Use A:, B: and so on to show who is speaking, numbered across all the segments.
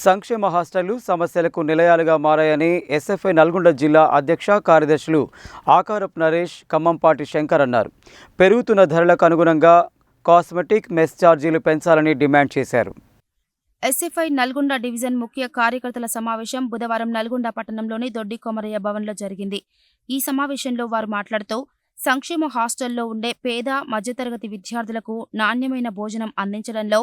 A: సంక్షేమ హాస్టళ్లు సమస్యలకు నిలయాలుగా మారాయని ఎస్ఎఫ్ఐ నల్గొండ జిల్లా అధ్యక్ష కార్యదర్శులు ఆకారపు నరేష్, ఖమ్మంపాటి శంకర్ అన్నారు. పెరుగుతున్న ధరలకు అనుగుణంగా కాస్మెటిక్ మెస్ ఛార్జీలు పెంచాలని డిమాండ్ చేశారు.
B: ఎస్ఎఫ్ఐ నల్గొండ డివిజన్ ముఖ్య కార్యకర్తల సమావేశం బుధవారం నల్గొండ పట్టణంలోని దొడ్డి కొమరయ్య భవన్లో జరిగింది. ఈ సమావేశంలో వారు మాట్లాడుతూ సంక్షేమ హాస్టల్లో ఉండే పేద మధ్యతరగతి విద్యార్థులకు నాణ్యమైన భోజనం అందించడంలో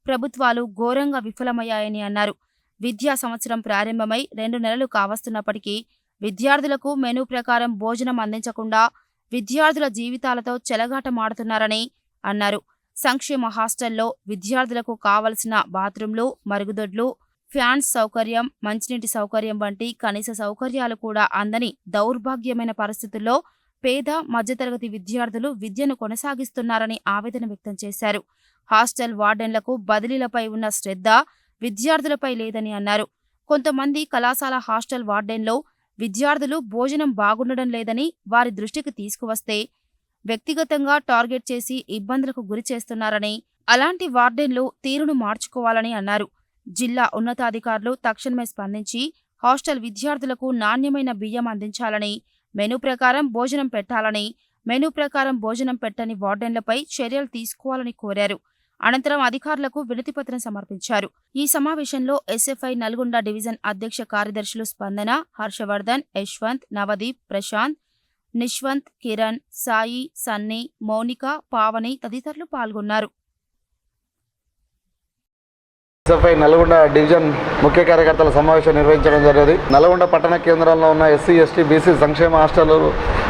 B: ప్రభుత్వాలు ఘోరంగా విఫలమయ్యాయని అన్నారు. విద్యా సంవత్సరం ప్రారంభమై 2 నెలలు కావస్తున్నప్పటికీ విద్యార్థులకు మెనూ ప్రకారం భోజనం అందించకుండా విద్యార్థుల జీవితాలతో చెలగాటమాడుతున్నారని అన్నారు. సంక్షేమ హాస్టల్లో విద్యార్థులకు కావలసిన బాత్రూంలు, మరుగుదొడ్లు, ఫ్యాన్స్ సౌకర్యం, మంచినీటి సౌకర్యం వంటి కనీస సౌకర్యాలు కూడా అందని దౌర్భాగ్యమైన పరిస్థితుల్లో పేద మధ్యతరగతి విద్యార్థులు విద్యను కొనసాగిస్తున్నారని ఆవేదన వ్యక్తం చేశారు. హాస్టల్ వార్డెన్లకు బదిలీలపై ఉన్న శ్రద్ధ విద్యార్థులపై లేదని అన్నారు. కొంతమంది కళాశాల హాస్టల్ వార్డెన్లో విద్యార్థులు భోజనం బాగుండడం లేదని వారి దృష్టికి తీసుకువస్తే వ్యక్తిగతంగా టార్గెట్ చేసి ఇబ్బందులకు గురి చేస్తున్నారని, అలాంటి వార్డెన్లు తీరును మార్చుకోవాలని అన్నారు. జిల్లా ఉన్నతాధికారులు తక్షణమే స్పందించి హాస్టల్ విద్యార్థులకు నాణ్యమైన బియ్యం అందించాలని, మెనూ ప్రకారం భోజనం పెట్టాలని, మెనూ ప్రకారం భోజనం పెట్టని వార్డెన్లపై చర్యలు తీసుకోవాలని కోరారు. అనంతరం అధికారులకు వినతిపత్రం సమర్పించారు. ఈ సమావేశంలో ఎస్ఎఫ్ఐ నల్గొండ డివిజన్ అధ్యక్ష కార్యదర్శులు స్పందన, హర్షవర్ధన్, యశ్వంత్, నవదీప్, ప్రశాంత్, నిశ్వంత్, కిరణ్, సాయి, సన్నీ, మౌనిక, పావని తదితరులు పాల్గొన్నారు.
C: ఎస్ఎఫ్ఐ నల్గొండ డివిజన్ ముఖ్య కార్యకర్తల సమావేశం నిర్వహించడం జరిగింది. నల్గొండ పట్టణ కేంద్రంలో ఉన్న ఎస్సీ, ఎస్టీ, బీసీ సంక్షేమ హాస్టళ్లు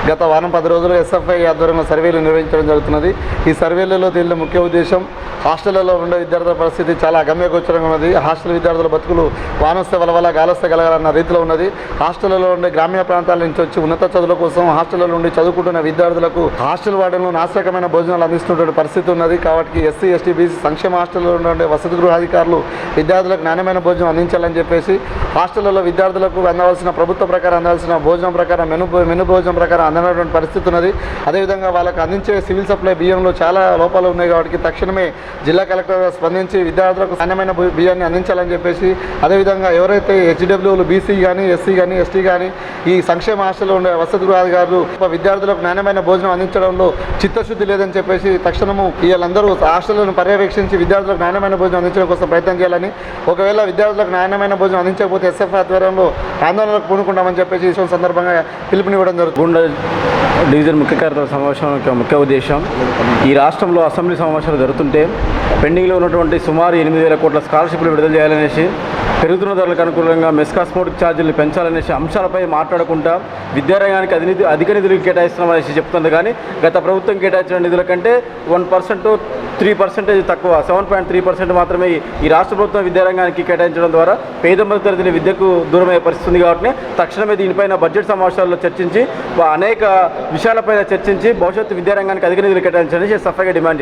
C: గత వారం 10 రోజులు ఎస్ఎఫ్ఐ ఆధ్వర్యంలో సర్వేలు నిర్వహించడం జరుగుతున్నది. ఈ సర్వేలలో దీనిలో ముఖ్య ఉద్దేశం హాస్టళ్లలో ఉండే విద్యార్థుల పరిస్థితి చాలా అగమ్యగోచరంగా ఉన్నది. హాస్టల్ విద్యార్థుల బతుకులు వానొస్తే వలవల గాలొస్తే గలగాలన్న రీతిలో ఉన్నది. హాస్టళ్లలో ఉండే గ్రామీణ ప్రాంతాల నుంచి వచ్చి ఉన్నత చదువుల కోసం హాస్టళ్లలో ఉండి చదువుకుంటున్న విద్యార్థులకు హాస్టల్ వార్డెన్లు నాశరకమైన భోజనాలు అందిస్తున్నటువంటి పరిస్థితి ఉన్నది. కాబట్టి ఎస్సీ, ఎస్టీ, బీసీ సంక్షేమ హాస్టల్లో ఉండే వసతి గృహాధికారులు విద్యార్థులకు నాణ్యమైన భోజనం అందించాలని చెప్పేసి హాస్టళ్లలో విద్యార్థులకు అందవలసిన ప్రభుత్వ ప్రకారం అందాల్సిన భోజనం ప్రకారం మెను భోజనం ప్రకారం అందనటువంటి పరిస్థితి ఉన్నది. అదేవిధంగా వాళ్ళకు అందించే సివిల్ సప్లై బియ్యంలో చాలా లోపాలు ఉన్నాయి. కాబట్టి తక్షణమే జిల్లా కలెక్టర్ స్పందించి విద్యార్థులకు నాణ్యమైన బియ్యాన్ని అందించాలని చెప్పేసి, అదేవిధంగా ఎవరైతే హెచ్డబ్ల్యూలు బీసీ కానీ, ఎస్సీ కానీ, ఎస్టీ కానీ ఈ సంక్షేమ హాస్టల్లో ఉండే వసతి గృహాధికారులు విద్యార్థులకు నాణ్యమైన భోజనం అందించడంలో చిత్తశుద్ధి లేదని చెప్పేసి తక్షణము వీళ్ళందరూ హాస్టళ్లను పర్యవేక్షించి విద్యార్థులకు నాణ్యమైన భోజనం అందించడం కోసం ప్రయత్నం చేయాలని, ఒకవేళ విద్యార్థులకు నాణ్యమైన భోజనం అందించకపోతే ఎస్ఎఫ్ఐ ఆధ్వర్యంలో ఆందోళనలకు పూనుకుంటామని చెప్పేసి ఈ సందర్భంగా పిలుపునివ్వడం జరుగుతుంది.
D: డివిజన్ ముఖ్య కార్యకర్తల సమావేశం యొక్క ముఖ్య ఉద్దేశం, ఈ రాష్ట్రంలో అసెంబ్లీ సమావేశాలు జరుగుతుంటే పెండింగ్లో ఉన్నటువంటి సుమారు 8,000 కోట్ల స్కాలర్షిప్లు విడుదల చేయాలనేసి, పెరుగుతున్న ధరలకు అనుకూలంగా మెస్ కాస్మెటిక్ ఛార్జీలు పెంచాలనేసి అంశాలపై మాట్లాడకుండా విద్యారంగానికి అధిక నిధులు కేటాయిస్తున్నామనేసి చెప్తుంది. కానీ గత ప్రభుత్వం కేటాయించిన నిధుల కంటే 1%, 3% తక్కువ, 7.3% మాత్రమే ఈ రాష్ట్ర ప్రభుత్వం విద్యారంగానికి కేటాయించడం ద్వారా పేద మధ్యతరగతి విద్యకు దూరమయ్యే పరిస్థితి ఉంది. కాబట్టి తక్షణమే దీనిపైన బడ్జెట్ సమావేశాల్లో చర్చించి అనేక విషయాలపైన చర్చించి భవిష్యత్తు విద్యారంగానికి అధిక నిధులు కేటాయించాలని సఫాయిగా డిమాండ్ చేస్తారు.